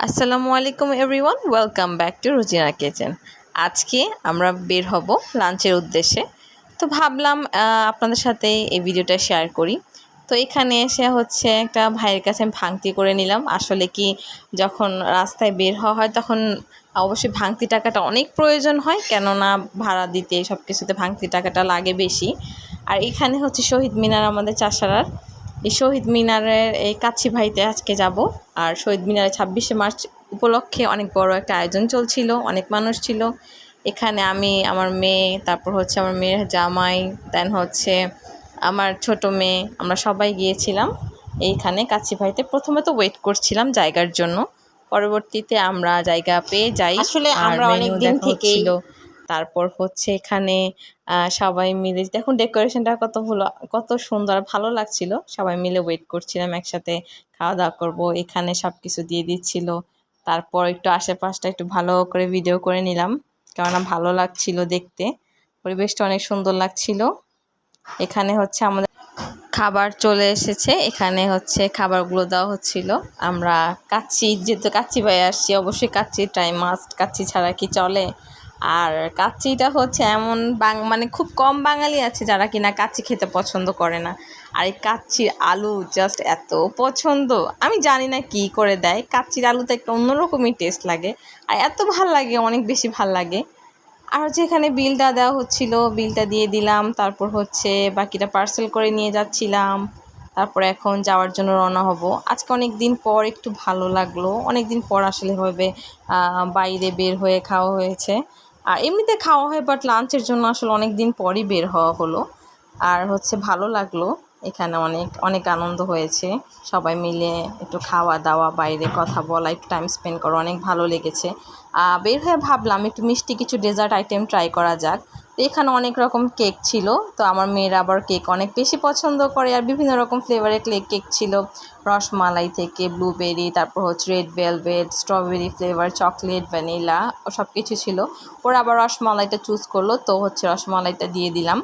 আসসালামু আলাইকুম everyone, welcome back to Rozina kitchen. আজকে আমরা বের হব লাঞ্চের উদ্দেশ্যে। তো ভাবলাম আপনাদের সাথে এই ভিডিওটা শেয়ার করি। তো এখানে এসে হচ্ছে একটা ভাইয়ের কাছে আমি ভাঙতি করে নিলাম। আসলে কি, যখন রাস্তায় বের হওয়া হয় তখন অবশ্যই ভাঙতি টাকাটা অনেক প্রয়োজন হয়, কেননা ভাড়া দিতে সব কিছুতে ভাঙতি টাকাটা লাগে বেশি। আর এখানে হচ্ছে শহীদ মিনার, আমাদের চাষারার এই শহীদ মিনারের এই কাচ্চি ভাইতে আজকে যাব। আর শহীদ মিনারে 26শে মার্চ উপলক্ষে অনেক বড় একটা আয়োজন চলছিল, অনেক মানুষ ছিল এখানে। আমি, আমার মেয়ে, তারপর হচ্ছে আমার মেয়ের জামাই, দেন হচ্ছে আমার ছোট মেয়ে, আমরা সবাই গিয়েছিলাম এইখানে কাচ্চি ভাইতে। প্রথমে তো ওয়েট করছিলাম জায়গার জন্য, পরবর্তীতে আমরা জায়গা পেয়ে যাই। আসলে আর আমরা অনেক মেনু দিন দেখা থেকেই হচ্ছিল। তারপর হচ্ছে এখানে সবাই মিলে দেখুন ডেকোরেশনটা কত সুন্দর, ভালো লাগছিল। সবাই মিলে ওয়েট করছিলাম একসাথে খাওয়া দাওয়া করবো, এখানে সব কিছু দিয়ে দিচ্ছিল। তারপর একটু আশেপাশটা একটু ভালো করে ভিডিও করে নিলাম, কেননা ভালো লাগছিল দেখতে, পরিবেশটা অনেক সুন্দর লাগছিল। এখানে হচ্ছে আমাদের খাবার চলে এসেছে, এখানে হচ্ছে খাবারগুলো দেওয়া হচ্ছিল। আমরা কাচ্চি, যেহেতু কাচ্চি ভাই আসছি, অবশ্যই কাচ্চিটাই মাস্ট, কাচ্চি ছাড়া কি চলে? আর কাচ্চিটা হচ্ছে এমন মানে খুব কম বাঙালি আছে যারা কিনা কাচ্চি খেতে পছন্দ করে না। আর এই কাচ্চির আলু জাস্ট এত পছন্দ, আমি জানি না কি করে দেয়, কাচ্চির আলুতে একটা অন্যরকমই টেস্ট লাগে। আর এত ভাল লাগে, অনেক বেশি ভাল লাগে। আর হচ্ছে এখানে বিলটা দেওয়া হচ্ছিল, বিলটা দিয়ে দিলাম। তারপর হচ্ছে বাকিটা পার্সেল করে নিয়ে যাচ্ছিলাম। তারপর এখন যাওয়ার জন্য রওনা হব। আজকে অনেক দিন পর একটু ভালো লাগলো, অনেক দিন পর আসলে হবে বাইরে বের হয়ে খাওয়া হয়েছে। আর এমনিতে খাওয়া হয়, বাট লাঞ্চের জন্য আসলে অনেক দিন পরই বের হওয়া হলো। আর হচ্ছে ভালো লাগলো, এখানে অনেক অনেক আনন্দ হয়েছে। সবাই মিলে একটু খাওয়া দাওয়া, বাইরে কথা বলা, একটু টাইম স্পেন্ড করা অনেক ভালো লেগেছে। বের হয়ে ভাবলাম একটু মিষ্টি কিছু ডেজার্ট আইটেম ট্রাই করা যাক। তো এখানে অনেক রকম কেক ছিল, তো আমার মেয়েরা আবার কেক অনেক বেশি পছন্দ করে। আর বিভিন্ন রকম ফ্লেভারের কেক ছিল, রসমালাই থেকে ব্লুবেরি, তারপর হচ্ছে red velvet, strawberry flavour, chocolate, vanilla, সব কিছু ছিল। ওরা আবার রসমালাইটা চুজ করলো, তো হচ্ছে রসমালাইটা দিয়ে দিলাম।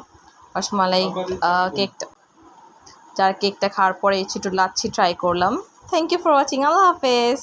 রসমালাই কেকটা, যার কেকটা খাওয়ার পরে একটু লাচ্ছি ট্রাই করলাম। থ্যাংক ইউ ফর ওয়াচিং, আল্লাহ হাফেজ।